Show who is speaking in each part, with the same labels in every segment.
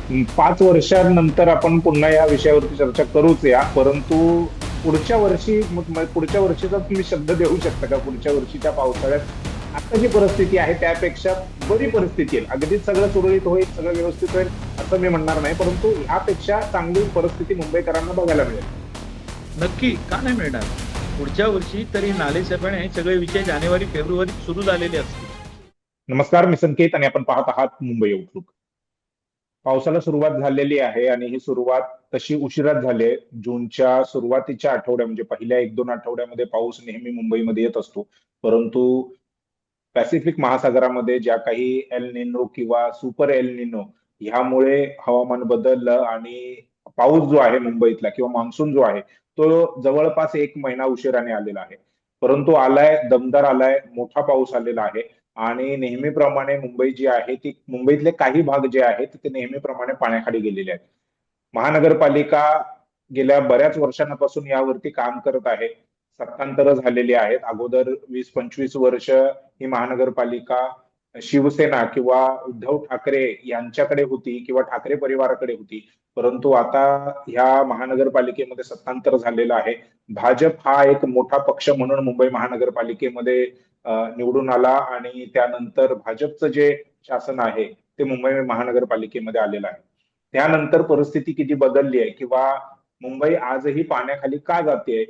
Speaker 1: 5 वर्षांनंतर आपण पुन्हा या विषयावरती चर्चा करूच या, परंतु पुढच्या वर्षी पुढच्या वर्षीचा तुम्ही शब्द देऊ शकता का? पुढच्या वर्षीच्या पावसाळ्यात आता जी परिस्थिती आहे त्यापेक्षा बरी परिस्थिती येईल. अगदीच सगळं सुरळीत होईल, सगळं व्यवस्थित होईल असं मी म्हणणार नाही, परंतु यापेक्षा चांगली परिस्थिती मुंबईकरांना बघायला मिळेल.
Speaker 2: नक्की का नाही मिळणार? पुढच्या वर्षी तरी नालेसफाई हे सगळे विषय जानेवारी फेब्रुवारी सुरू झालेले असतील.
Speaker 1: नमस्कार, मी संकेत आणि आपण पाहत आहात मुंबई आउटलुक. पावसाला सुरुवात झालेली आहे आणि ही सुरुवात तशी उशिराच झाली आहे. जूनच्या सुरुवातीच्या आठवड्या म्हणजे पहिल्या 1-2 आठवड्यामध्ये पाऊस नेहमी मुंबईमध्ये येत असतो. परंतु पॅसिफिक महासागरामध्ये ज्या काही एल निनो किंवा सुपर एल निनो ह्यामुळे हवामान बदललं आणि पाऊस जो आहे मुंबईतला किंवा मान्सून जो आहे तो जवळपास 1 महिना उशिराने आलेला आहे. परंतु आलाय, दमदार आलाय, मोठा पाऊस आलेला आहे आणि नेहमीप्रमाणे मुंबई जी आहे ती मुंबईतले काही भाग जे आहेत ते नेहमीप्रमाणे पाण्याखाली गेलेले आहेत. महानगरपालिका गेल्या बऱ्याच वर्षांपासून यावरती काम करत आहे. सत्तांतर झालेली आहेत. अगोदर 20-25 वर्ष ही महानगरपालिका शिवसेना किंवा उद्धव ठाकरे यांच्याकडे होती किंवा ठाकरे परिवाराकडे होती. परंतु आता ह्या महानगरपालिकेमध्ये सत्तांतर झालेलं आहे. भाजप हा एक मोठा पक्ष म्हणून मुंबई महानगरपालिकेमध्ये निवडून आला आणि त्यानंतर भाजपचं जे शासन आहे ते मुंबई महानगरपालिकेमध्ये आलेलं आहे. त्यानंतर परिस्थिती किती बदलली आहे किंवा मुंबई आजही पाण्याखाली का जाते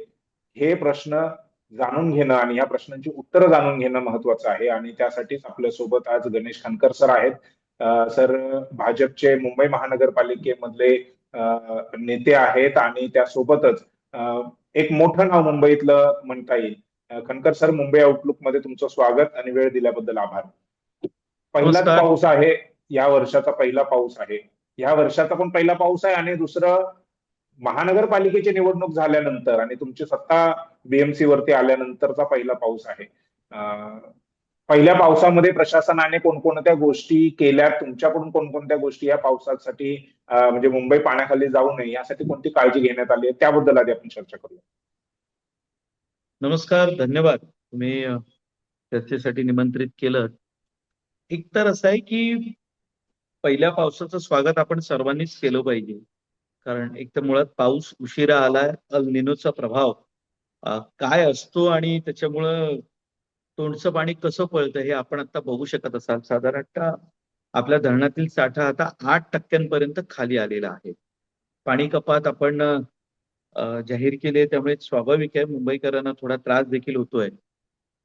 Speaker 1: हे प्रश्न जाणून घेणं आणि या प्रश्नांची उत्तरं जाणून घेणं महत्वाचं आहे आणि त्यासाठीच आपल्या सोबत आज गणेश खानकर सर आहेत. सर भाजपचे मुंबई महानगरपालिकेमधले नेते आहेत आणि त्यासोबतच एक मोठं नाव मुंबईतलं म्हणता येईल. खनकर सर, मुंबई आउटलुक मध्ये तुमचं स्वागत आणि वेळ दिल्याबद्दल आभार. पहिलाच
Speaker 2: नमस्कार.
Speaker 1: पाऊस आहे, या वर्षाचा पहिला पाऊस आहे. या वर्षाचा पण पहिला पाऊस आहे आणि दुसरं महानगरपालिकेची निवडणूक झाल्यानंतर आणि तुमची सत्ता बीएमसी वरती आल्यानंतरचा पहिला पाऊस आहे. पहिल्या पावसामध्ये प्रशासनाने कोणकोणत्या गोष्टी केल्या, तुमच्याकडून कोणकोणत्या गोष्टी या पावसासाठी म्हणजे मुंबई पाण्याखाली जाऊ नये यासाठी कोणती काळजी घेण्यात आली आहे त्याबद्दल आधी आपण चर्चा करूया.
Speaker 2: नमस्कार, धन्यवाद. तुम्ही चर्चेसाठी निमंत्रित केलं. एक तर असं आहे की पहिल्या पावसाचं स्वागत आपण सर्वांनीच केलं पाहिजे. कारण एक तर मुळात पाऊस उशिरा आलाय. अल निनोचा प्रभाव काय असतो आणि त्याच्यामुळं तोंडचं पाणी कसं पळतं हे आपण आता बघू शकत असाल. साधारणतः आपल्या धरणातील साठा आता 8% खाली आलेला आहे. पाणी कपात आपण जाहीर केले, त्यामुळे स्वाभाविक आहे मुंबईकरांना थोडा त्रास देखील होतोय.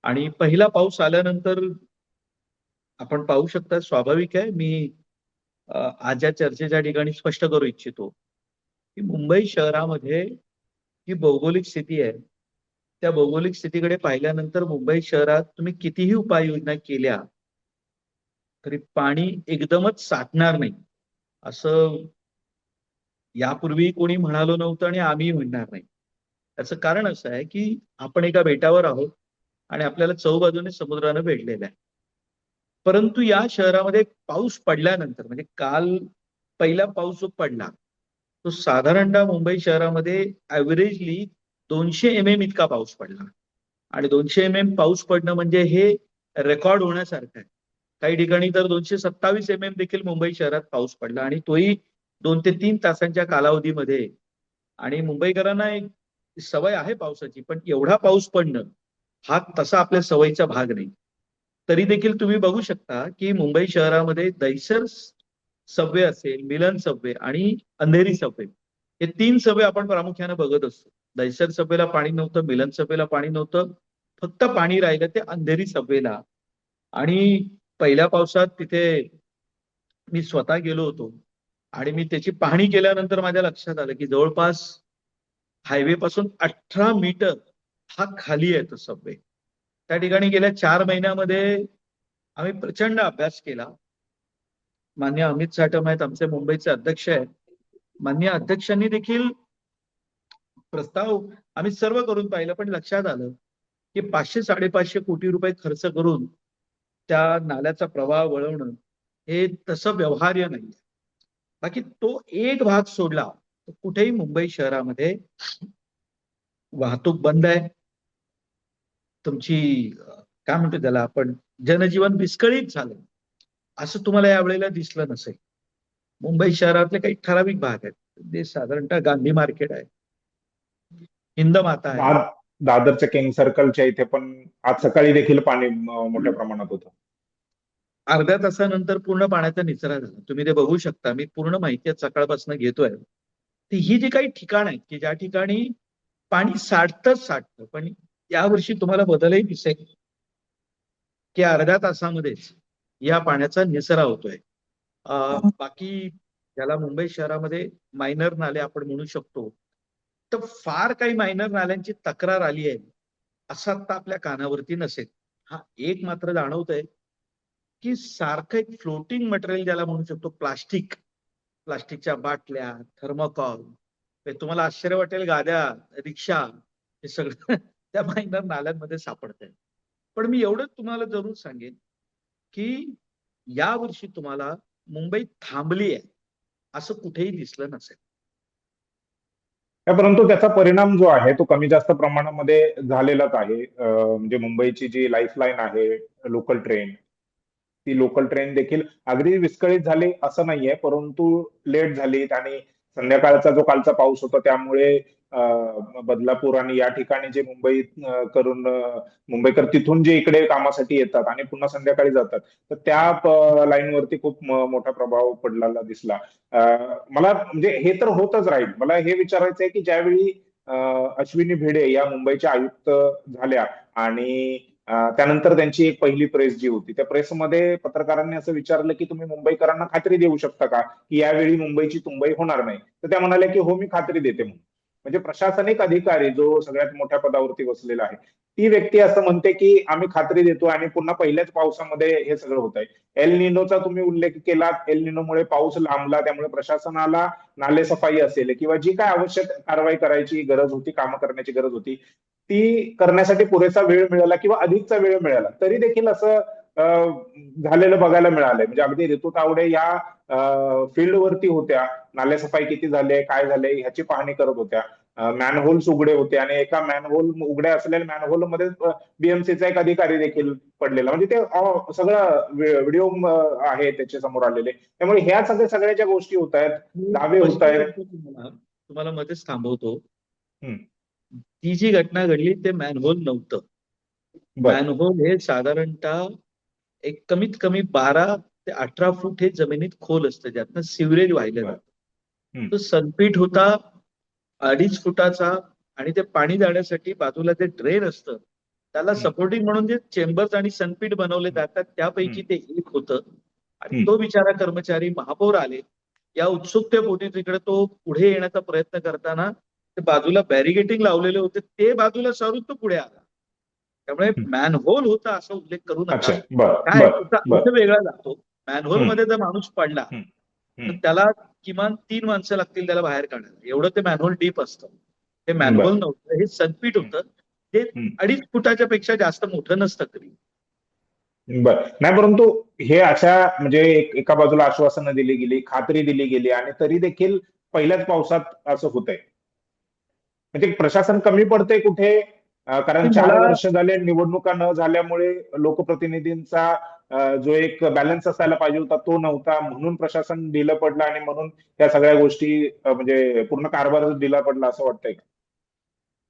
Speaker 2: आणि पहिला पाऊस आल्यानंतर आपण पाहू शकता, स्वाभाविक आहे, मी आज या चर्चेच्या ठिकाणी स्पष्ट करू इच्छितो की मुंबई शहरामध्ये जी भौगोलिक स्थिती आहे त्या भौगोलिक स्थितीकडे पाहिल्यानंतर मुंबई शहरात तुम्ही कितीही उपाययोजना केल्या तरी पाणी एकदमच साठणार नाही असं यापूर्वी कोणी म्हणालो नव्हतं आणि आम्ही म्हणणार नाही. त्याचं कारण असं आहे की आपण एका बेटावर आहोत आणि आपल्याला चहूबाजूने समुद्रानं भेटलेलं आहे. परंतु या शहरामध्ये पाऊस पडल्यानंतर म्हणजे काल पहिला पाऊस जो पडला तो साधारणतः मुंबई शहरामध्ये ऍव्हरेजली 200 mm इतका पाऊस पडला. आणि 200 mm पाऊस पडणं म्हणजे हे रेकॉर्ड होण्यासारखं आहे. काही ठिकाणी तर 227 देखील मुंबई शहरात पाऊस पडला आणि तोही 2 ते 3 तासांच्या कालावधीमध्ये. आणि मुंबईकरांना एक सवय आहे पावसाची, पण एवढा पाऊस पडणं हा तसा आपल्या सवयीचा भाग नाही. तरी देखील तुम्ही बघू शकता की मुंबई शहरामध्ये दहिसर सबवे असेल, मिलन सबवे आणि अंधेरी सबवे हे 3 सबवे आपण प्रामुख्याने बघत असतो. दहिसर सबवेला पाणी नव्हतं, मिलन सबवेला पाणी नव्हतं, फक्त पाणी राहिलं ते अंधेरी सबवेला. आणि पहिल्या पावसात तिथे मी स्वतः गेलो होतो आणि मी त्याची पाहणी केल्यानंतर माझ्या लक्षात आलं की जवळपास हायवे पासून 18 मीटर हा खाली आहे तो सबवे. त्या ठिकाणी गेल्या 4 महिन्यामध्ये आम्ही प्रचंड अभ्यास केला. मान्य अमित साटम आहेत, आमचे मुंबईचे अध्यक्ष आहेत. मान्य अध्यक्षांनी देखील प्रस्ताव आम्ही सर्व करून पाहिलं, पण लक्षात आलं की 500-550 कोटी रुपये खर्च करून त्या नाल्याचा प्रवाह वळवणं हे तसं व्यवहार्य नाही. बाकी तो एक भाग सोडला तर कुठेही मुंबई शहरामध्ये वाहतूक बंद आहे. तुमची काय म्हणतो त्याला आपण, जनजीवन विस्कळीत झालं असं तुम्हाला यावेळेला दिसलं नसेल. मुंबई शहरातले काही ठराविक भाग आहेत. ते साधारणतः गांधी मार्केट आहे, हिंदमाता आहे.
Speaker 1: दाद दादरच्या किंग सर्कलच्या इथे पण आज सकाळी देखील पाणी मोठ्या प्रमाणात होतं.
Speaker 2: अर्ध्या तासानंतर पूर्ण पाण्याचा निचरा झाला. तुम्ही ते बघू शकता. मी पूर्ण माहिती आज सकाळपासून घेतोय. ती ही जी काही ठिकाण आहेत की ज्या ठिकाणी पाणी साठतं, पण यावर्षी तुम्हाला बदलही दिसेल की अर्ध्या तासामध्येच या पाण्याचा निचरा होतोय. बाकी ज्याला मुंबई शहरामध्ये मायनर नाले आपण म्हणू शकतो, तर फार काही मायनर नाल्यांची तक्रार आली आहे असं आता आपल्या कानावरती नसेल. हा एक मात्र जाणवतंय की सारखं एक फ्लोटिंग मटेरियल ज्याला म्हणू शकतो, प्लास्टिकच्या बाटल्या, थर्मोकॉल, तुम्हाला आश्चर्य वाटेल, गाद्या, रिक्षा, हे सगळं त्या मायनर नाल्यांमध्ये सापडतंय. पण मी एवढंच तुम्हाला जरूर सांगेन की यावर्षी तुम्हाला मुंबई थांबली आहे असं कुठेही दिसलं नसेल.
Speaker 1: परंतु त्याचा परिणाम जो आहे तो कमी जास्त प्रमाणामध्ये झालेलाच आहे. म्हणजे मुंबईची जी लाईफलाईन आहे, लोकल ट्रेन, ती लोकल ट्रेन देखील अगदी विस्कळीत झाली असं नाहीये, परंतु लेट झाली. आणि संध्याकाळचा जो कालचा पाऊस होता त्यामुळे बदलापूर आणि या ठिकाणी जे मुंबई करून मुंबईकर तिथून जे इकडे कामासाठी येतात आणि पुन्हा संध्याकाळी जातात, तर त्या लाईनवरती खूप मोठा प्रभाव पडलेला दिसला. मला म्हणजे हे तर होतच राहील. मला हे विचारायचं आहे की ज्यावेळी अश्विनी भिडे या मुंबईच्या आयुक्त झाल्या आणि त्यानंतर त्यांची एक पहिली प्रेस जी होती, त्या प्रेसमध्ये पत्रकारांनी असं विचारलं की तुम्ही मुंबईकरांना खात्री देऊ शकता का की यावेळी मुंबईची तुंबई होणार नाही? तर त्या म्हणाल्या की हो, मी खात्री देते म्हणून. म्हणजे प्रशासनिक अधिकारी जो सगळ्यात मोठ्या पदावरती बसलेला आहे, ती व्यक्ती असं म्हणते की आम्ही खात्री देतो आणि पुन्हा पहिल्याच पावसामध्ये हे सगळं होत आहे. एल निनोचा तुम्ही उल्लेख केला. एल निनोमुळे पाऊस लांबला, त्यामुळे प्रशासनाला नालेसफाई असेल किंवा जी काय आवश्यक कारवाई करायची गरज होती, कामं करण्याची गरज होती, ती करण्यासाठी पुरेसा वेळ मिळाला किंवा अधिकचा वेळ मिळाला, तरी देखील असं झालेलं बघायला मिळालंय. म्हणजे अगदी ऋतू तावडे या फील्डवरती होत्या, नालेसफाई किती झाले, काय झाले ह्याची पाहणी करत होत्या. मॅनहोल्स उघडे होते आणि एका मॅनहोल उघड्या असलेल्या मॅनहोल मध्ये बीएमसीचा एक अधिकारी देखील पडलेला. म्हणजे ते सगळं व्हिडिओ आहे त्याच्या समोर आलेले. त्यामुळे ह्या सगळ्या ज्या गोष्टी होत आहेत,
Speaker 2: मी
Speaker 1: दावे होत
Speaker 2: स्पष्ट
Speaker 1: आहेत.
Speaker 2: करतो तुम्हाला मध्येच थांबवतो.
Speaker 1: हम्म,
Speaker 2: ती जी घटना घडली ते मॅनहोल नव्हतं.
Speaker 1: बर.
Speaker 2: मॅनहोल हे साधारणतः एक कमीत कमी 12 ते 18 फूट हे जमिनीत खोल असतं, ज्यातनं सिवरेज वाहिलं
Speaker 1: बर.
Speaker 2: जातं.
Speaker 1: हम्म,
Speaker 2: तो सनपीट होता 2.5 फुटाचा, आणि ते पाणी जाण्यासाठी बाजूला जे ड्रेन असतं त्याला
Speaker 1: हम्म,
Speaker 2: सपोर्टिंग म्हणून जे चेंबर्स आणि सनपीट बनवले जातात त्यापैकी
Speaker 1: हम्म,
Speaker 2: ते एक होतं. आणि
Speaker 1: हम्म,
Speaker 2: तो बिचारा कर्मचारी, महापौर आले या उत्सुकतेपोटी तिकडे तो पुढे येण्याचा प्रयत्न करताना ते बाजूला बॅरिगेटिंग लावलेले होते, ते बाजूला सारून तो पुढे आला. त्यामुळे
Speaker 1: हम्म.
Speaker 2: मॅनहोल होता असं उल्लेख करू नका.
Speaker 1: अच्छा, बर,
Speaker 2: काय
Speaker 1: बर,
Speaker 2: त्याचा
Speaker 1: बर.
Speaker 2: अर्थ वेगळा जातो. मॅनहोल
Speaker 1: हम्म,
Speaker 2: मध्ये जर माणूस पडला
Speaker 1: हम्म,
Speaker 2: तर
Speaker 1: हम्म,
Speaker 2: त्याला किमान 3 माणसं लागतील त्याला बाहेर काढायला, एवढं ते मॅनहोल डीप असतं. हे
Speaker 1: बर.
Speaker 2: मॅनहोल नव्हतं, हे सनपीट
Speaker 1: हम्म,
Speaker 2: होतं. ते
Speaker 1: हम्म.
Speaker 2: 2.5 फुटाच्या पेक्षा जास्त मोठं नसतं कधी.
Speaker 1: बर. नाही, परंतु हे अशा म्हणजे एका बाजूला आश्वासनं दिली गेली, खात्री दिली गेली आणि तरी देखील पहिल्याच पावसात असं होतंय. म्हणजे प्रशासन कमी पडतंय कुठे? कारण
Speaker 2: आणि
Speaker 1: 4
Speaker 2: मला
Speaker 1: वर्ष झाले निवडणुका न झाल्यामुळे लोकप्रतिनिधींचा जो एक बॅलन्स असायला पाहिजे होता तो नव्हता, म्हणून प्रशासन ढिलं पडलं आणि म्हणून या सगळ्या गोष्टी म्हणजे पूर्ण कारभार ढिला पडला असं वाटतंय का?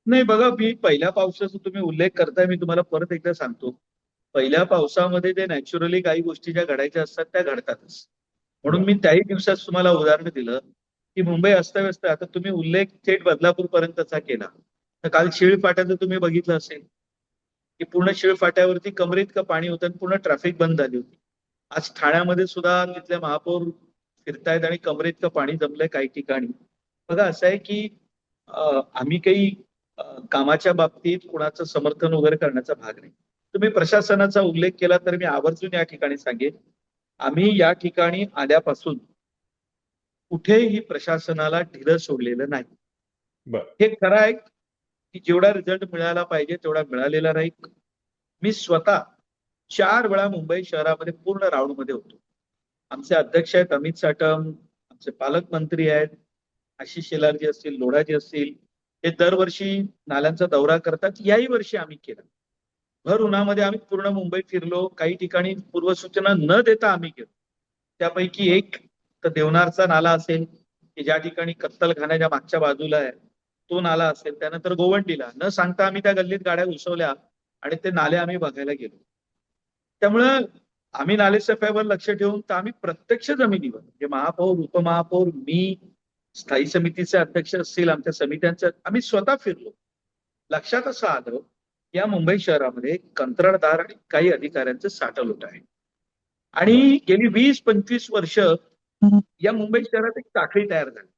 Speaker 2: नाही, बघा, मी पहिल्या पावसाचा तुम्ही उल्लेख करताय, मी तुम्हाला परत एकदा सांगतो. पहिल्या पावसामध्ये जे नॅचरली काही गोष्टी ज्या घडायच्या असतात त्या घडतातच. म्हणून
Speaker 1: बर.
Speaker 2: मी त्याही दिवसात तुम्हाला उदाहरण दिलं की मुंबई अस्तव्यस्त आहे. आता तुम्ही उल्लेख थेट बदलापूर पर्यंतचा केला, तर काल शीळफाट्याचं तुम्ही बघितलं असेल की पूर्ण शीळफाट्यावरती कमरेइतकं पाणी होतं आणि पूर्ण ट्रॅफिक बंद झाली होती. आज ठाण्यामध्ये सुद्धा तिथले महापौर फिरतायत आणि कमरेइतकं पाणी जमलंय काही ठिकाणी. बघा, असं आहे की आम्ही काही कामाच्या बाबतीत कुणाचं समर्थन वगैरे करण्याचा भाग नाही. तुम्ही प्रशासनाचा उल्लेख केला तर मी आवर्जून या ठिकाणी सांगेन, आम्ही या ठिकाणी आल्यापासून कुठेही प्रशासनाला ढिलं सोडलेलं नाही.
Speaker 1: बर.
Speaker 2: हे खरं आहे की जेवढा रिझल्ट मिळाला पाहिजे तेवढा मिळालेला नाही. मी स्वतः 4 वेळा मुंबई शहरामध्ये पूर्ण राऊंड मध्ये होतो. आमचे अध्यक्ष आहेत अमित साटम, आमचे पालकमंत्री आहेत आशिष शेलारजी असतील, लोढाजी असतील, हे दरवर्षी नाल्यांचा दौरा करतात. याही वर्षी आम्ही केला. भर उन्हामध्ये आम्ही पूर्ण मुंबई फिरलो. काही ठिकाणी पूर्वसूचना न देता आम्ही गेलो. त्यापैकी एक तर देवनारचा नाला असेल की ज्या ठिकाणी कत्तलखान्याच्या मागच्या बाजूला आहे तो नाला असेल, त्यानंतर गोवंडीला न सांगता आम्ही त्या गल्लीत गाड्या घुसवल्या आणि ते नाले आम्ही बघायला गेलो. त्यामुळं आम्ही नालेसफाईवर लक्ष ठेवून तर आम्ही प्रत्यक्ष जमिनीवर म्हणजे महापौर, उपमहापौर, मी, स्थायी समितीचे अध्यक्ष असतील, आमच्या समित्यांचं आम्ही स्वतः फिरलो. लक्षात असं आलं या मुंबई शहरामध्ये कंत्राटदार आणि काही अधिकाऱ्यांचं साठवलूट आहे. आणि गेली 20-25 वर्ष या मुंबई शहरात एक साखळी तयार झाली.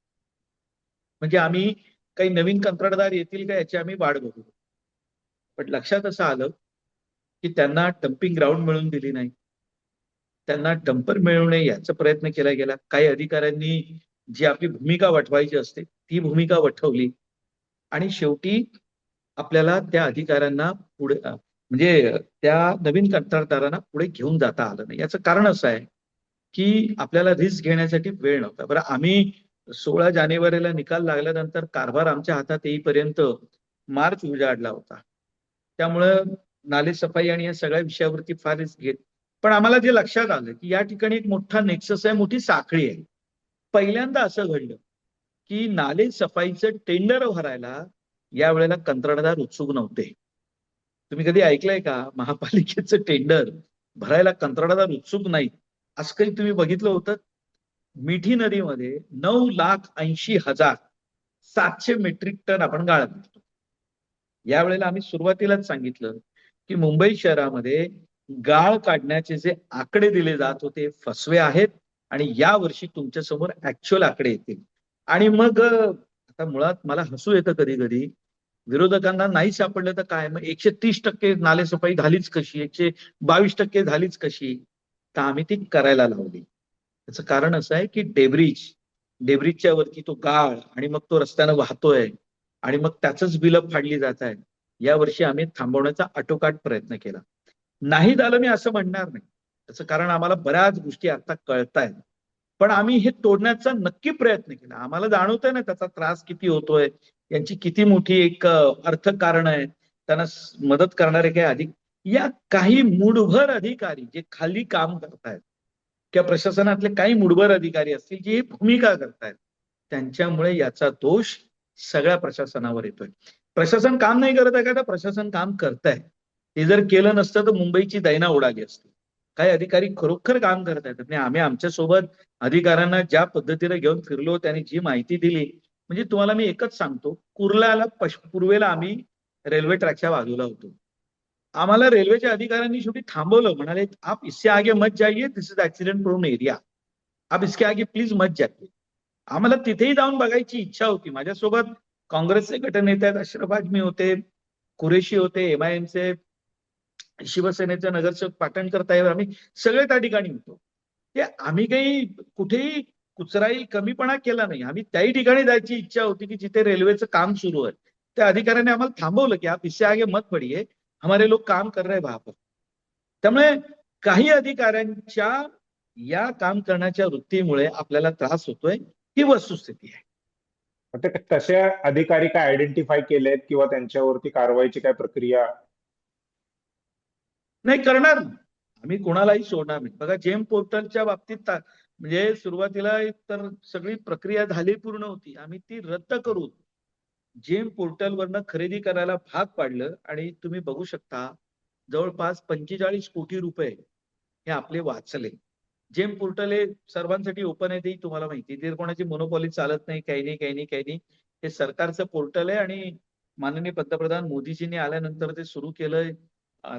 Speaker 2: म्हणजे आम्ही काही नवीन कंत्राटदार येतील का याची आम्ही वाट बघू. पण लक्षात असं आलं की त्यांना डम्पिंग ग्राउंड मिळून दिली नाही, त्यांना डंपर मिळवू नये याचा प्रयत्न केला गेला. काही अधिकाऱ्यांनी जी आपली भूमिका वठवायची असते ती भूमिका वठवली आणि शेवटी आपल्याला त्या अधिकाऱ्यांना पुढे म्हणजे त्या नवीन कंत्राटदारांना पुढे घेऊन जाता आलं नाही. याचं कारण असं आहे की आपल्याला रिस्क घेण्यासाठी वेळ नव्हता. बरं, आम्ही 16 जानेवारीला निकाल लागल्यानंतर कारभार आमच्या हातात येईपर्यंत मार्च उजाडला होता. त्यामुळं नालेसफाई आणि या सगळ्या विषयावरती फार रिस्क घेत. पण आम्हाला जे लक्षात आलं की या ठिकाणी एक मोठा नेक्सस आहे, मोठी साखळी आहे. पहिल्यांदा असं घडलं की नाले सफाईचं टेंडर भरायला यावेळेला कंत्राटदार उत्सुक नव्हते. तुम्ही कधी ऐकलंय का महापालिकेचं टेंडर भरायला कंत्राटदार उत्सुक नाहीत? असं काही तुम्ही बघितलं होतं? मिठी नदीमध्ये 9,80,700 मेट्रिक टन आपण गाळ भेटतो. यावेळेला आम्ही सुरुवातीलाच सांगितलं की मुंबई शहरामध्ये गाळ काढण्याचे जे आकडे दिले जात होते फसवे आहेत आणि यावर्षी तुमच्या समोर ऍक्च्युअल आकडे येतील. आणि मग आता मुळात मला हसू येतं कधी कधी. विरोधकांना नाही सापडलं तर काय, मग 130% नालेसफाई झालीच कशी, 122% झालीच कशी? तर आम्ही ती करायला लावली. त्याचं कारण असं आहे की डेब्रिजच्या वरती तो गाळ आणि मग तो रस्त्यानं वाहतोय आणि मग त्याच बिलं फाडली जात आहेत. यावर्षी आम्ही थांबवण्याचा आटोकाट प्रयत्न केला. नाही झालं मी असं म्हणणार नाही, त्याचं कारण आम्हाला बऱ्याच गोष्टी आता कळतायत. पण आम्ही हे तोडण्याचा नक्की प्रयत्न केला. आम्हाला जाणवतंय ना त्याचा त्रास किती होतोय, यांची किती मोठी एक अर्थकारण आहे, त्यांना मदत करणारे काही अधिक या काही मूठभर अधिकारी जे खाली काम करतायत किंवा प्रशासनातले काही मूठभर अधिकारी असतील जे भूमिका करतायत, त्यांच्यामुळे याचा दोष सगळ्या प्रशासनावर येतोय. प्रशासन काम नाही करत आहे का? तर प्रशासन काम करताय. ते जर केलं नसतं तर मुंबईची दैना उडाली असती. काही अधिकारी खरोखर काम करत आहेत. आम्ही आमच्या सोबत अधिकाऱ्यांना ज्या पद्धतीने घेऊन फिरलो, त्यांनी जी माहिती दिली, म्हणजे तुम्हाला मी एकच सांगतो, कुर्ल्याला पूर्वेला आम्ही रेल्वे ट्रॅकच्या बाजूला होतो. आम्हाला रेल्वेच्या अधिकाऱ्यांनी शेवटी थांबवलं, म्हणाले आप इससे आगे मत जाइए, दिस इज ऍक्सिडेंट प्रोन एरिया, आप इसके आगे प्लीज मत जाइए. आम्हाला तिथेही जाऊन बघायची इच्छा होती. माझ्यासोबत काँग्रेसचे गटनेते आहेत, अशरफ आजमी होते, कुरेशी होते, एमआयएमचे, शिवसेनेचे नगरसेवक पाटणकर ताईवर, आम्ही सगळे त्या ठिकाणी होतो. ते आम्ही काही कुठेही कुचराई कमीपणा केला नाही. आम्ही त्याही ठिकाणी जायची इच्छा होती की जिथे रेल्वेचं काम सुरू आहे. त्या अधिकाऱ्याने आम्हाला थांबवलं की आप इससे आगे मत पडिए, हमारे लोग काम कर रहे वहां पर. त्यामुळे काही अधिकाऱ्यांच्या या काम करण्याच्या वृत्तीमुळे आपल्याला त्रास होतोय, ही वस्तुस्थिती आहे.
Speaker 1: ते तसे अधिकारी काय आयडेंटिफाय केलेत किंवा त्यांच्यावरती कारवाईची काय प्रक्रिया?
Speaker 2: नाही करणार ना. आम्ही कोणालाही सोडणार नाही. बघा, जेम पोर्टलच्या बाबतीत म्हणजे सुरुवातीला तर सगळी प्रक्रिया झाली, पूर्ण होती. आम्ही ती रद्द करून जेम पोर्टलवरनं खरेदी करायला भाग पाडलं आणि तुम्ही बघू शकता जवळपास 45 कोटी रुपये हे आपले वाचले. जेम पोर्टल हे सर्वांसाठी ओपन आहे, तेही तुम्हाला माहिती आहे. ते कोणाची मोनोपॉली चालत नाही, काही नाही, काही नाही, काही नाही. हे सरकारचं पोर्टल आहे आणि माननीय पंतप्रधान मोदीजींनी आल्यानंतर ते सुरू केलंय.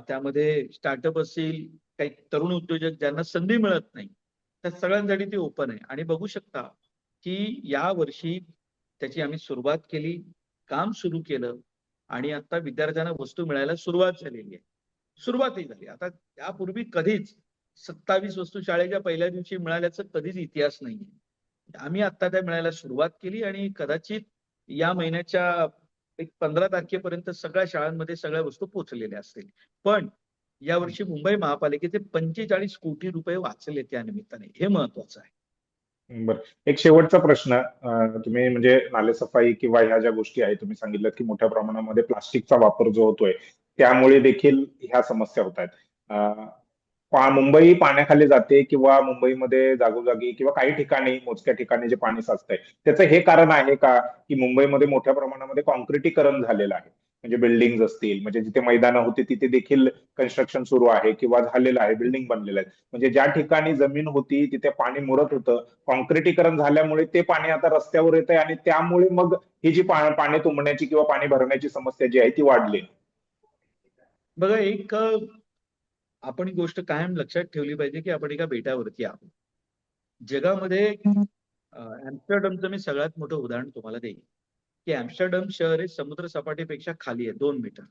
Speaker 2: त्यामध्ये स्टार्टअप असतील, काही तरुण उद्योजक ज्यांना संधी मिळत नाही, त्या सगळ्यांसाठी ते ओपन आहे. आणि बघू शकता की या वर्षी त्याची आम्ही सुरुवात केली, काम सुरू केलं आणि आता विद्यार्थ्यांना वस्तू मिळायला सुरुवात झालेली आहे. सुरुवातही झाली. आता त्यापूर्वी कधीच 27 वस्तू शाळेच्या पहिल्या दिवशी मिळाल्याचा कधीच इतिहास नाहीये. आम्ही आता त्या मिळायला सुरुवात केली आणि कदाचित या महिन्याच्या एक 15 तारखेपर्यंत सगळ्या शाळांमध्ये सगळ्या वस्तू पोहोचलेल्या असतील. पण यावर्षी मुंबई महापालिकेचे 45 कोटी रुपये वाचले त्या निमित्ताने, हे महत्वाचं आहे.
Speaker 1: बरं, एक शेवटचा प्रश्न. तुम्ही म्हणजे नालेसफाई किंवा ह्या ज्या गोष्टी आहेत, तुम्ही सांगितलं की मोठ्या प्रमाणामध्ये प्लास्टिकचा वापर जो होतोय त्यामुळे देखील ह्या समस्या होत आहेत. मुंबई पाण्याखाली जाते किंवा मुंबईमध्ये जागोजागी किंवा काही ठिकाणी मोजक्या ठिकाणी जे पाणी साचतंय त्याचं हे कारण आहे का की मुंबईमध्ये मोठ्या प्रमाणामध्ये कॉन्क्रिटीकरण झालेलं आहे? म्हणजे बिल्डिंग असतील, म्हणजे जिथे मैदानं होती तिथे देखील कन्स्ट्रक्शन सुरू आहे किंवा झालेलं आहे, बिल्डिंग बनलेल्या आहेत. म्हणजे ज्या ठिकाणी जमीन होती तिथे पाणी मुरत होतं, कॉन्क्रिटीकरण झाल्यामुळे ते पाणी आता रस्त्यावर येत आहे आणि त्यामुळे मग ही जी पाणी तुंबण्याची किंवा पाणी भरण्याची समस्या जी आहे ती वाढली.
Speaker 2: बघा, एक आपण ही गोष्ट कायम लक्षात ठेवली पाहिजे की आपण एका बेटावरती आहोत. जगामध्ये ऍम्स्टरडमचं मी सगळ्यात मोठं उदाहरण तुम्हाला देईन की ऍम्स्टरडम शहर हे समुद्र सपाटीपेक्षा खाली आहे 2 मीटर.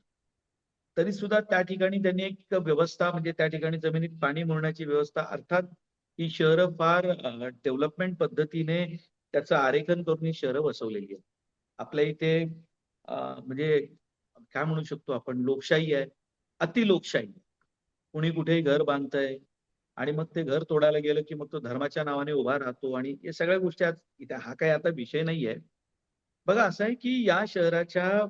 Speaker 2: तरी सुद्धा त्या ठिकाणी त्यांनी एक व्यवस्था, म्हणजे त्या ठिकाणी जमिनीत पाणी मुरण्याची व्यवस्था, अर्थात ही शहरं फार डेव्हलपमेंट पद्धतीने त्याचं आरेखन करून ही शहरं वसवलेली आहेत. आपल्या इथे म्हणजे काय म्हणू शकतो आपण, लोकशाही आहे, अति लोकशाही. कुणी कुठेही घर बांधतंय आणि मग ते घर तोडायला गेलं की मग तो धर्माच्या नावाने उभा राहतो, आणि या सगळ्या गोष्टी इथे हा काही आता विषय नाहीये. बघा, असं आहे की या शहराच्या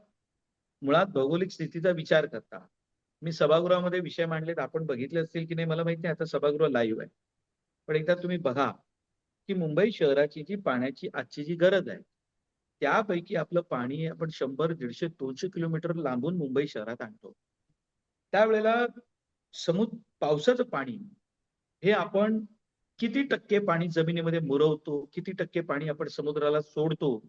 Speaker 2: मुळात भौगोलिक स्थितीचा विचार करता मी सभागृहामध्ये विषय मांडलेत, आपण बघितले असतील की नाही मला माहित नाही, आता सभागृह लाईव्ह आहे. पण एकदा तुम्ही बघा की मुंबई शहराची जी पाण्याची आजची जी गरज आहे त्यापैकी आपलं पाणी आपण 100, 150, 200 किलोमीटर लांबून मुंबई शहरात आणतो. त्यावेळेला पावसाचं पाणी हे आपण किती टक्के पाणी जमिनीमध्ये मुरवतो, किती टक्के पाणी आपण समुद्राला सोडतो,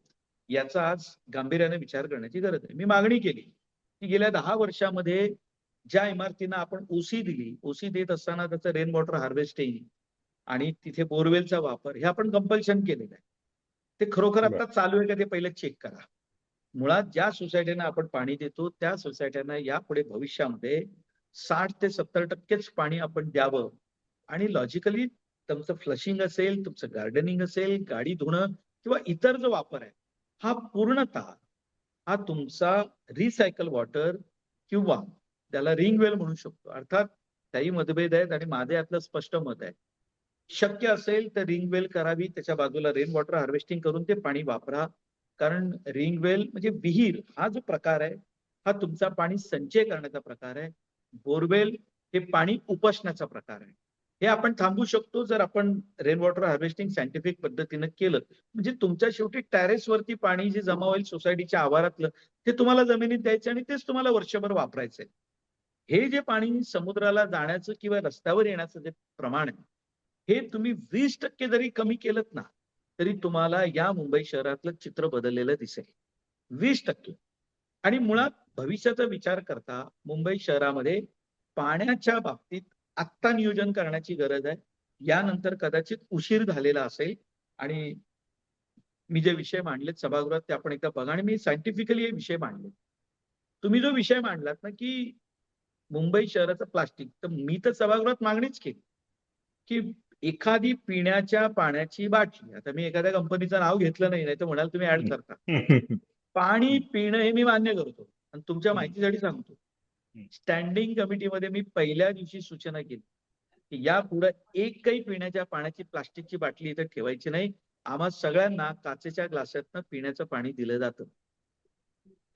Speaker 2: याचा आज गांभीर्याने विचार करण्याची गरज आहे. मी मागणी केली की गेल्या 10 वर्षामध्ये ज्या इमारतींना आपण ओसी दिली, ओसी देत असताना त्याचं रेन वॉटर हार्वेस्टिंग आणि तिथे बोरवेलचा वापर हे आपण कंपल्शन केलेलं आहे. ते खरोखर आता चालू आहे का ते पहिले चेक करा. मुळात ज्या सोसायटीना आपण पाणी देतो त्या सोसायट्यांना यापुढे भविष्यामध्ये 60 ते 70% पाणी आपण द्यावं. आणि लॉजिकली तुमचं फ्लशिंग असेल, तुमचं गार्डनिंग असेल, गाडी धुणं किंवा इतर जो वापर आहे हा पूर्णतः हा तुमचा रिसायकल वॉटर किंवा त्याला रिंग वेल म्हणू शकतो. अर्थात काही मतभेद आहेत आणि माझे यातलं स्पष्ट मत आहे, शक्य असेल तर रिंग वेल करावी, त्याच्या बाजूला रेन वॉटर हार्वेस्टिंग करून ते पाणी वापरा. कारण रिंग वेल म्हणजे विहीर हा जो प्रकार आहे हा तुमचा पाणी संचय करण्याचा प्रकार आहे. बोरवेल हे पाणी उपसण्याचा प्रकार आहे. हे आपण थांबवू शकतो जर आपण रेन वॉटर हार्वेस्टिंग सायंटिफिक पद्धतीनं केलं. म्हणजे तुमच्या शेवटी टेरेसवरती पाणी जे जमा होईल सोसायटीच्या आवारातलं ते तुम्हाला जमिनीत द्यायचं आणि तेच तुम्हाला वर्षभर वापरायचंय. हे जे पाणी समुद्राला जाण्याचं किंवा रस्त्यावर येण्याचं जे प्रमाण आहे हे तुम्ही 20% जरी कमी केलं ना तरी तुम्हाला या मुंबई शहरातलं चित्र बदललेलं दिसेल. 20%. आणि मुळात भविष्याचा विचार करता मुंबई शहरामध्ये पाण्याच्या बाबतीत आत्ता नियोजन करण्याची गरज आहे. यानंतर कदाचित उशीर झालेला असेल. आणि मी जे विषय मांडलेत सभागृहात ते आपण एकदा बघा. आणि मी सायंटिफिकली हे विषय मांडले. तुम्ही जो विषय मांडलात ना की मुंबई शहराचं प्लास्टिक, तर मी तर सभागृहात मागणीच केली की एखादी पिण्याच्या पाण्याची बाटली, आता मी एखाद्या कंपनीचं नाव घेतलं नाही, नाही तर म्हणाल तुम्ही ऍड करता, पाणी पिणं हे मी मान्य करतो आणि तुमच्या माहितीसाठी सांगतो. स्टँडिंग कमिटीमध्ये मी पहिल्या दिवशी सूचना केली की यापुढे एकही पिण्याच्या पाण्याची प्लास्टिकची बाटली इथे ठेवायची नाही. आम्हा सगळ्यांना काचेच्या ग्लासातनं पिण्याचं पाणी दिलं जातं.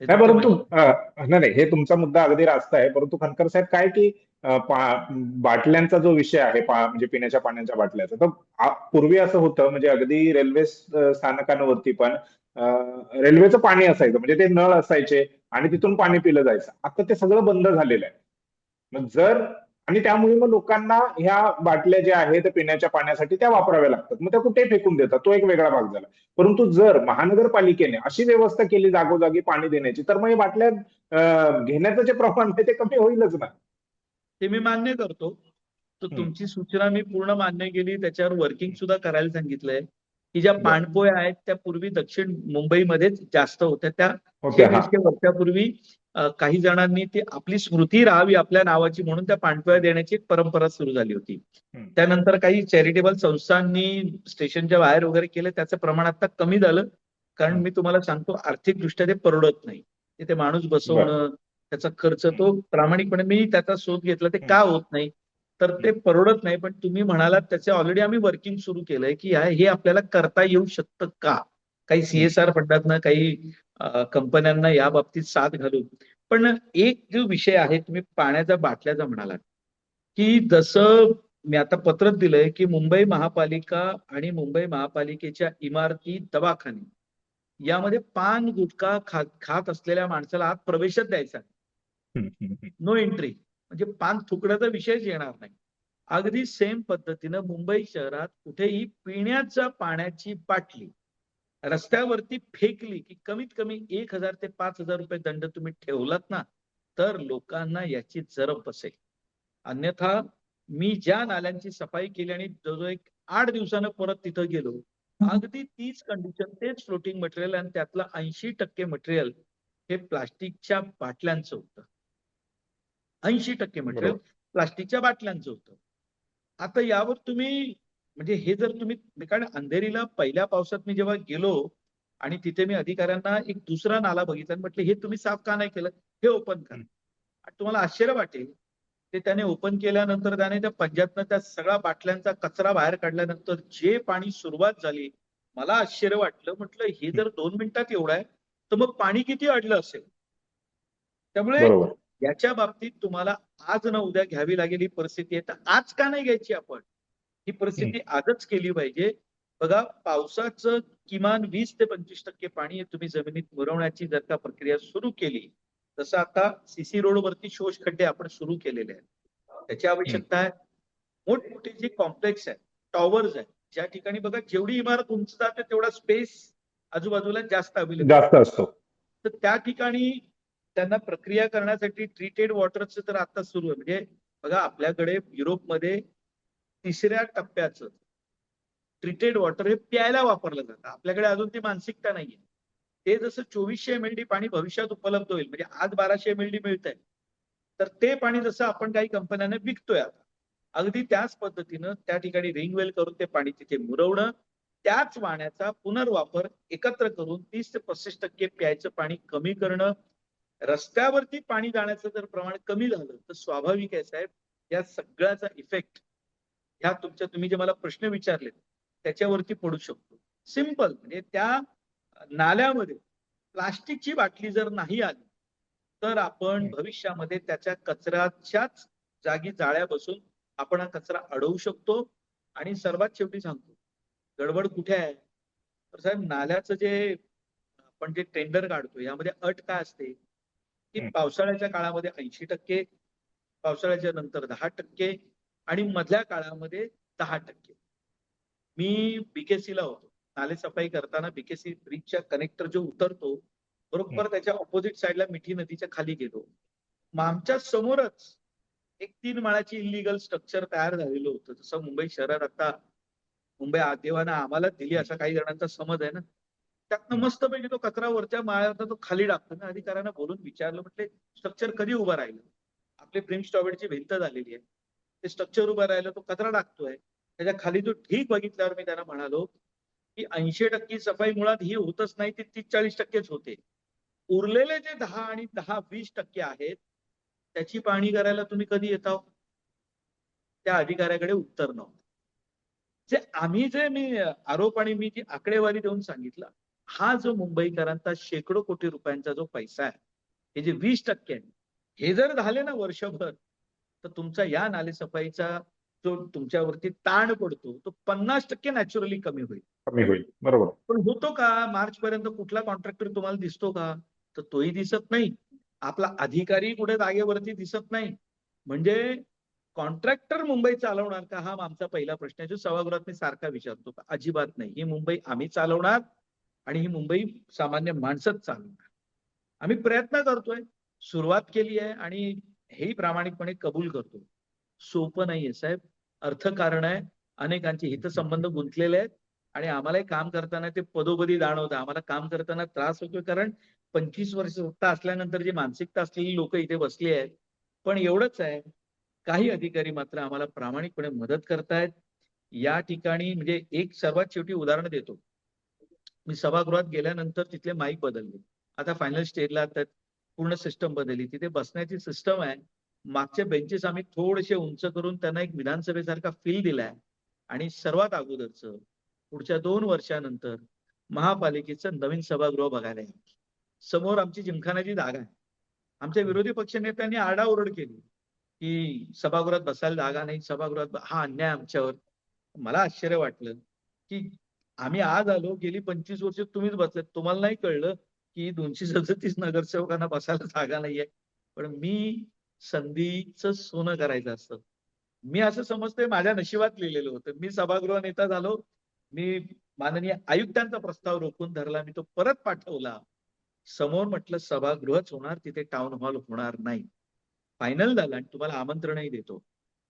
Speaker 2: हे
Speaker 1: नाही
Speaker 2: तुमच्या
Speaker 1: परंतु
Speaker 2: माहिती.
Speaker 1: नाही नाही, हे तुमचा मुद्दा अगदी रास्त आहे, परंतु खनकर साहेब काय की बाटल्यांचा जो विषय आहे म्हणजे पिण्याच्या पाण्याच्या बाटल्याचा, तर पूर्वी असं होतं म्हणजे अगदी रेल्वे स्थानकांवरती पण रेल्वेचं पाणी असायचं, म्हणजे ते नळ असायचे आणि तिथून पाणी पिलं जायचं. आता ते सगळं बंद झालेलं आहे. मग आणि त्यामुळे मग लोकांना ह्या बाटल्या ज्या आहेत पिण्याच्या पाण्यासाठी त्या वापराव्या लागतात, मग त्या कुठे फेकून देतात, तो एक वेगळा भाग झाला. परंतु जर महानगरपालिकेने अशी व्यवस्था केली जागोजागी पाणी देण्याची, तर मग हे बाटल्या घेण्याचं जे प्रमाण आहे ते कमी होईलच ना.
Speaker 2: ते मी मान्य करतो. तर तुमची सूचना मी पूर्ण मान्य केली. त्याच्यावर वर्किंग सुद्धा करायला सांगितलंय की ज्या पाणपोया आहेत त्या पूर्वी दक्षिण मुंबईमध्येच जास्त होत्या. त्या
Speaker 1: होत्या, हा.
Speaker 2: 100-150 वर्षापूर्वी काही जणांनी ती आपली स्मृती राहावी आपल्या नावाची म्हणून त्या पाणपोया देण्याची एक परंपरा सुरू झाली होती. त्यानंतर काही चॅरिटेबल संस्थांनी स्टेशनच्या बाहेर वगैरे केलं, त्याचं प्रमाण आता कमी झालं. कारण मी तुम्हाला सांगतो आर्थिकदृष्ट्या ते परवडत नाही. तिथे माणूस बसवणं, त्याचा खर्च, तो प्रामाणिकपणे मी त्याचा शोध घेतला, ते का होत नाही तर ते परवडत नाही. पण तुम्ही म्हणालात त्याचे ऑलरेडी आम्ही वर्किंग सुरू केलंय की हे आपल्याला करता येऊ शकतं का, काही CSR फंडातनं, काही कंपन्यांना या बाबतीत साथ घालून. पण एक जो विषय आहे, तुम्ही पाण्याच्या बाटल्याचा म्हणालात, की जसं मी आता पत्रच दिलंय की मुंबई महापालिका आणि मुंबई महापालिकेच्या इमारती, दवाखाने यामध्ये पान गुटखा खात असलेल्या माणसाला आत प्रवेशच द्यायचा नाही.
Speaker 1: हम्म, हम्म, हम्म.
Speaker 2: No entry. म्हणजे पान थुकण्याचा विषयच येणार नाही. अगदी सेम पद्धतीनं मुंबई शहरात कुठेही पिण्याच्या पाण्याची बाटली रस्त्यावरती फेकली की कमीत कमी 1,000 ते 5,000 रुपये दंड तुम्ही ठेवलात ना, तर लोकांना याची जरब बसेल. अन्यथा मी ज्या नाल्यांची सफाई केली आणि जवळजवळ एक 8 दिवसानं परत तिथं गेलो, अगदी तीच कंडिशन, तेच फ्लोटिंग मटेरियल आणि त्यातलं 80% मटेरियल हे प्लास्टिकच्या बाटल्यांचं होतं. 80% मटेरियल
Speaker 1: बरोबर.
Speaker 2: प्लास्टिकच्या बाटल्यांचं होतं. आता यावर तुम्ही म्हणजे हे जर तुम्ही कारण अंधेरीला पहिल्या पावसात मी जेव्हा गेलो आणि तिथे मी अधिकाऱ्यांना एक दुसरा नाला बघितला आणि म्हटलं हे तुम्ही साफ का नाही केलं? हे ओपन करा.
Speaker 1: हम्म,
Speaker 2: आणि तुम्हाला आश्चर्य वाटेल, ते त्याने ओपन केल्यानंतर त्याने त्या पंजातनं त्या सगळ्या बाटल्यांचा कचरा बाहेर काढल्यानंतर जे पाणी सुरुवात झाली, मला आश्चर्य वाटलं. म्हटलं हे
Speaker 1: हम्म.
Speaker 2: जर 2 मिनिटात एवढं आहे, तर मग पाणी किती अडलं असेल? त्यामुळे
Speaker 1: बरोबर.
Speaker 2: याच्या बाबतीत तुम्हाला आज ना उद्या घ्यावी लागेल ही परिस्थिती आहे. तर आज का नाही घ्यायची आपण? ही
Speaker 1: हम्म,
Speaker 2: परिस्थिती आजच केली पाहिजे. बघा पावसाचं किमान 20% ते 25% पाणी हे तुम्ही जमिनीत मुरवण्याची जर का प्रक्रिया सुरू केली, तसं आता सीसी रोडवरती शोष खड्डे आपण सुरू केलेले आहेत. त्याची
Speaker 1: हम्म.
Speaker 2: आवश्यकता आहे. मोठमोठे जे कॉम्प्लेक्स आहेत, टॉवर्स आहेत, ज्या ठिकाणी बघा जेवढी इमारत उंच जाते तेवढा स्पेस आजूबाजूला जास्त अवेलेबल
Speaker 1: जास्त असतो.
Speaker 2: तर त्या ठिकाणी त्यांना प्रक्रिया करण्यासाठी ट्रीटेड वॉटरचं तर आता सुरू आहे. म्हणजे बघा आपल्याकडे युरोपमध्ये 3ऱ्या टप्प्याचं ट्रीटेड वॉटर हे प्यायला वापरलं जातं. आपल्याकडे अजून ती मानसिकता नाहीये. ते जसं 2400 एमएलडी पाणी भविष्यात उपलब्ध होईल म्हणजे आज 1200 एमएलडी मिळत आहे. तर ते पाणी जसं आपण काही कंपन्यांना विकतोय आता. अगदी त्याच पद्धतीनं त्या ठिकाणी रिंगवेल करून ते पाणी तिथे मुरवणं, त्याच पाण्याचा पुनर्वापर एकत्र करून 30 ते 35% प्यायचं पाणी कमी करणं, रस्त्यावरती पाणी जाण्याचं जर प्रमाण कमी झालं तर स्वाभाविक आहे साहेब, या सगळ्याचा इफेक्ट ह्या तुमच्या तुम्ही जे मला प्रश्न विचारले त्याच्यावरती पडू शकतो. सिंपल म्हणजे त्या नाल्यामध्ये प्लास्टिकची बाटली जर नाही आली, तर आपण
Speaker 1: हम्म.
Speaker 2: भविष्यामध्ये त्याच्या कचऱ्याच्याच जागी जाळ्या बसून आपण हा कचरा अडवू शकतो. आणि सर्वात शेवटी सांगतो, गडबड कुठे आहे? तर साहेब नाल्याचं जे आपण जे टेंडर काढतो यामध्ये अट काय असते, की
Speaker 1: हम्म.
Speaker 2: पावसाळ्याच्या काळामध्ये 80%, पावसाळ्याच्या नंतर 10% आणि मधल्या काळामध्ये 10%. मी बीकेसीला होतो. नालेसफाई करताना बीकेसी ब्रिजच्या कनेक्टर जो उतरतो,
Speaker 1: हम्म.
Speaker 2: बरोबर त्याच्या ऑपोजिट साईडला मिठी नदीच्या खाली गेलो. मग आमच्या समोरच एक 3 माळाची इलिगल स्ट्रक्चर तयार झालेलं होतं. जसं मुंबई शहरात आता मुंबई देवानं आम्हाला दिली
Speaker 1: हम्म.
Speaker 2: असा काही जणांचा समज आहे ना. त्यातनं
Speaker 1: हम्म.
Speaker 2: मस्तपैकी तो कचरा वरच्या माळ्यावर तो खाली टाकतो ना. अधिकाऱ्यांना बोलून विचारलं म्हटले स्ट्रक्चर कधी उभं राहिलं? आपली प्रिन्स टॉवेलची भिंत झालेली आहे. ते स्ट्रक्चर उभं राहिलं, तो कचरा टाकतोय. त्याच्या खाली जो ढीग बघितल्यावर मी त्यांना म्हणालो, की 80% सफाई मुळात ही होतच नाही, ती 30-40%च होते. उरलेले जे 10 आणि 10-20% आहेत, त्याची पाहणी करायला तुम्ही कधी येता हो? त्या अधिकाऱ्याकडे उत्तर नव्हतं. जे मी आरोप आणि मी जी आकडेवारी देऊन सांगितलं, हा जो मुंबईकरांचा शेकडो कोटी रुपयांचा जो पैसा आहे, हे जे 20% आहे, हे जर झाले ना वर्षभर, तर तुमचा या नालेसफाईचा जो तुमच्यावरती ताण पडतो, तो 50% नॅचरली कमी होईल.
Speaker 1: कमी होईल. बरोबर.
Speaker 2: पण होतो का? मार्च पर्यंत कुठला कॉन्ट्रॅक्टर तुम्हाला दिसतो का? तर तोही दिसत नाही. आपला अधिकारी कुठे जागेवरती दिसत नाही. म्हणजे कॉन्ट्रॅक्टर मुंबई चालवणार का? हा आमचा पहिला प्रश्न आहे, जो सभागृहात मी सारखा विचारतो. अजिबात नाही. ही मुंबई आम्ही चालवणार आणि ही मुंबई सामान्य माणसंच चालवणार. आम्ही प्रयत्न करतोय, सुरुवात केली आहे आणि हेही प्रामाणिकपणे कबूल करतो. सोपं नाहीये साहेब. अर्थकारण आहे. अनेकांचे हितसंबंध गुंतलेले आहेत आणि आम्हालाही काम करताना ते पदोपदी जाणवतं. आम्हाला काम करताना त्रास होतोय कारण 25 वर्ष सत्ता असल्यानंतर जी मानसिकता असलेली लोक इथे बसली आहेत. पण एवढंच आहे, काही अधिकारी मात्र आम्हाला प्रामाणिकपणे मदत करतायत. या ठिकाणी म्हणजे एक सर्वात शेवटी उदाहरण देतो. मी सभागृहात गेल्यानंतर तिथले माईक बदलले. आता फायनल स्टेजला आता पूर्ण सिस्टम बदलली. तिथे बसण्याची सिस्टम आहे. मागचे बेंचेस आम्ही थोडेसे उंच करून त्यांना एक विधानसभेसारखा फील दिलाय आणि सर्वात अगोदरचं पुढच्या 2 वर्षानंतर महापालिकेचं नवीन सभागृह बघायला येईल. समोर आमची जिमखानाची जागा आहे. आमच्या विरोधी पक्षनेत्यांनी आरडाओरड केली, की सभागृहात बसायला जागा नाही, सभागृहात हा अन्याय आमच्यावर. मला आश्चर्य वाटलं की आम्ही आज आलो, गेली 25 वर्ष तुम्हीच बसलेत, तुम्हाला नाही कळलं की 237 नगरसेवकांना बसायला जागा नाहीये. पण मी संधीचं सोनं करायचं असतं. मी असं समजतोय माझ्या नशिबात लिहिलेलं होतं. मी सभागृह नेता झालो. मी माननीय आयुक्तांचा प्रस्ताव रोखून धरला. मी तो परत पाठवला. समोर म्हटलं सभागृहच होणार, तिथे टाउन हॉल होणार नाही. फायनल झालं आणि तुम्हाला आमंत्रणही देतो.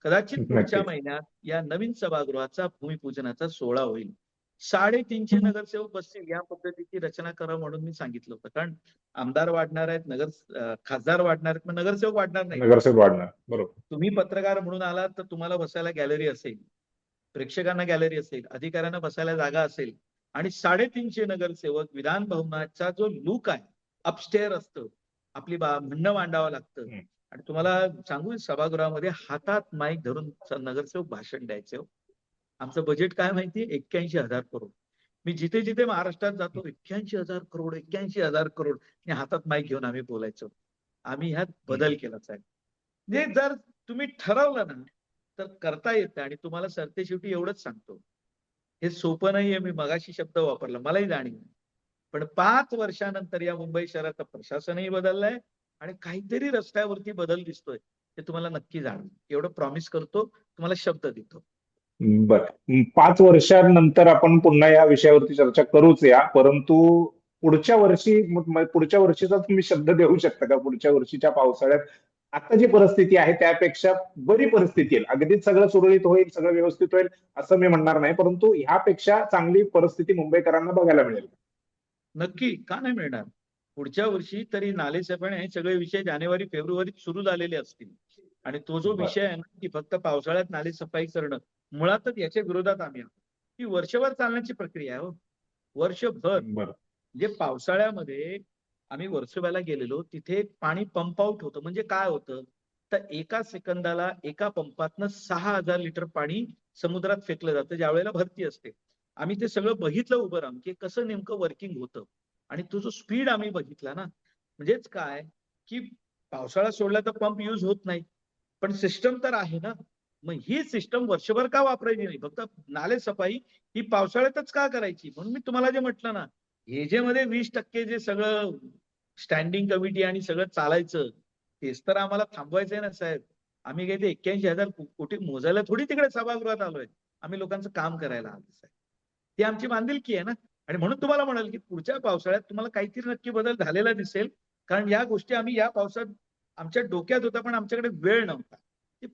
Speaker 2: कदाचित पुढच्या
Speaker 1: नक्कीच.
Speaker 2: महिन्यात या नवीन सभागृहाचा भूमिपूजनाचा सोहळा होईल. 350 नगरसेवक बसतील या पद्धतीची रचना करा म्हणून मी सांगितलं होतं. कारण आमदार वाढणार आहेत, खासदार वाढणार आहेत, मग नगरसेवक वाढणार नाहीत.
Speaker 1: नगरसेवक वाढणार, बरोबर.
Speaker 2: तुम्ही पत्रकार म्हणून आलात तर तुम्हाला बसायला गॅलरी असेल, प्रेक्षकांना गॅलरी असेल, अधिकाऱ्यांना बसायला जागा असेल आणि 350 नगरसेवक विधान भवनाचा जो लुक आहे, अपस्टेअर असतं, आपली म्हणणं मांडावं लागतं. आणि तुम्हाला सांगू सभागृहामध्ये हातात माईक धरून नगरसेवक भाषण द्यायचे. आमचं बजेट काय माहितीये? 81,000 करोड. मी जिथे जिथे महाराष्ट्रात जातो 81,000 करोड, 81,000 करोड आणि हातात माईक घेऊन आम्ही बोलायचो. आम्ही ह्यात बदल केला साहेब. म्हणजे जर तुम्ही ठरवलं ना तर करता येतं. आणि तुम्हाला सरतेशेवटी एवढंच सांगतो, हे सोपं नाहीये. मी मगाशी शब्द वापरला, मलाही जाणीव आहे. पण 5 वर्षानंतर या मुंबई शहराचं प्रशासनही बदललंय आणि काहीतरी रस्त्यावरती बदल दिसतोय. ते तुम्हाला नक्की जाणवेल. एवढं प्रॉमिस करतो, तुम्हाला शब्द देतो.
Speaker 1: बर, 5 वर्षांनंतर आपण पुन्हा या विषयावरती चर्चा करूच या, परंतु पुढच्या वर्षी पुढच्या वर्षीचा तुम्ही शब्द देऊ शकता का? पुढच्या वर्षीच्या पावसाळ्यात आता जी परिस्थिती आहे त्यापेक्षा बरी परिस्थिती येईल. अगदीच सगळं सुरळीत होईल, सगळं व्यवस्थित होईल असं मी म्हणणार नाही, परंतु ह्यापेक्षा चांगली परिस्थिती मुंबईकरांना बघायला मिळेल.
Speaker 2: नक्की, का नाही मिळणार? पुढच्या वर्षी तरी नालेसफाई हे सगळे विषय जानेवारी फेब्रुवारीत सुरू झालेले असतील. आणि तो जो
Speaker 1: बर.
Speaker 2: विषय आहे ना की फक्त पावसाळ्यात नालेसफाई करणं, मुळातच याच्या विरोधात आम्ही आहोत. ही वर्षभर चालण्याची प्रक्रिया आहे हो. वर्षभर.
Speaker 1: बर.
Speaker 2: म्हणजे पावसाळ्यामध्ये आम्ही वर्सोव्याला गेलेलो, तिथे पाणी पंप आउट होतं. म्हणजे काय होतं? तर एका सेकंदाला एका पंपातनं 6,000 लिटर पाणी समुद्रात फेकलं जातं ज्यावेळेला भरती असते. आम्ही ते सगळं बघितलं उभं राहून की कसं नेमकं वर्किंग होतं. आणि तो जो स्पीड आम्ही बघितला ना, म्हणजेच काय की पावसाळा सोडला तर पंप युज होत नाही, पण सिस्टम तर आहे ना. मग ही सिस्टम वर्षभर का वापरायची नाही? फक्त नाले सफाई ही पावसाळ्यातच का करायची? म्हणून मी तुम्हाला जे म्हटलं ना, हे जे मध्ये 20% जे सगळं स्टँडिंग कमिटी आणि सगळं चालायचं, तेच तर आम्हाला थांबवायचंय ना साहेब. आम्ही काही ते 81,000 कोटी मोजायला थोडी तिकडे सभागृहात आलोय. आम्ही लोकांचं काम करायला आलो साहेब. ती आमची बांधिलकी आहे ना. आणि म्हणून तुम्हाला म्हणाल की पुढच्या पावसाळ्यात तुम्हाला काहीतरी नक्की बदल झालेला दिसेल. कारण या गोष्टी आम्ही या पावसात आमच्या डोक्यात होत्या, पण आमच्याकडे वेळ नव्हता.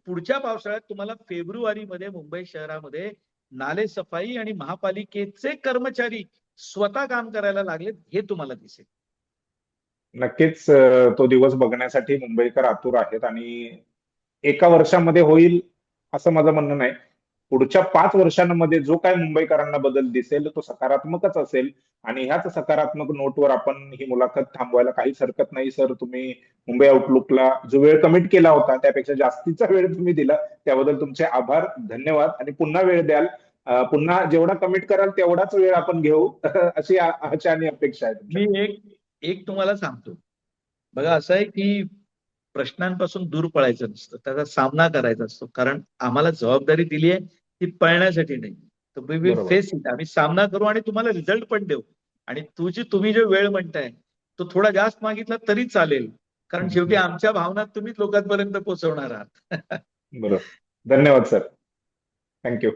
Speaker 2: पुढच्या पावसाळ्यात तुम्हाला फेब्रुवारीमध्ये मुंबई शहरामध्ये नाले सफाई आणि महापालिकेचे कर्मचारी स्वतः काम करायला लागलेत, हे तुम्हाला दिसेल.
Speaker 1: नक्कीच तो दिवस बघण्यासाठी मुंबईकर आतुर आहेत आणि एका वर्षामध्ये होईल असं माझं म्हणणं नाही. पुढच्या 5 वर्षांमध्ये जो काय मुंबईकरांना बदल दिसेल तो सकारात्मकच असेल आणि ह्याच सकारात्मक नोटवर आपण ही मुलाखत थांबवायला काहीच हरकत नाही. सर, तुम्ही मुंबई आउटलुकला जो वेळ कमिट केला होता त्यापेक्षा जास्तीचा वेळ तुम्ही दिला, त्याबद्दल तुमचे आभार, धन्यवाद. आणि पुन्हा वेळ द्याल, पुन्हा जेवढा कमिट कराल तेवढाच वेळ आपण घेऊ अशी आशा आणि अपेक्षा आहे
Speaker 2: मी
Speaker 1: तुमच्याकडून.
Speaker 2: एक एक तुम्हाला सांगतो. बघा असं आहे की प्रश्नांपासून दूर पळायचं नसतं, त्याचा सामना करायचा असतो. कारण आम्हाला जबाबदारी दिली आहे ती पळण्यासाठी नाही. तर वी विल
Speaker 1: बरोबर.
Speaker 2: Face it. आम्ही सामना करू आणि तुम्हाला रिझल्ट पण देऊ. आणि तुम्ही जो वेळ म्हणताय तो थोडा जास्त मागितला तरी चालेल. कारण शेवटी आमच्या भावना तुम्हीच लोकांपर्यंत पोहोचवणार आहात.
Speaker 1: बरोबर. धन्यवाद सर. थँक्यू.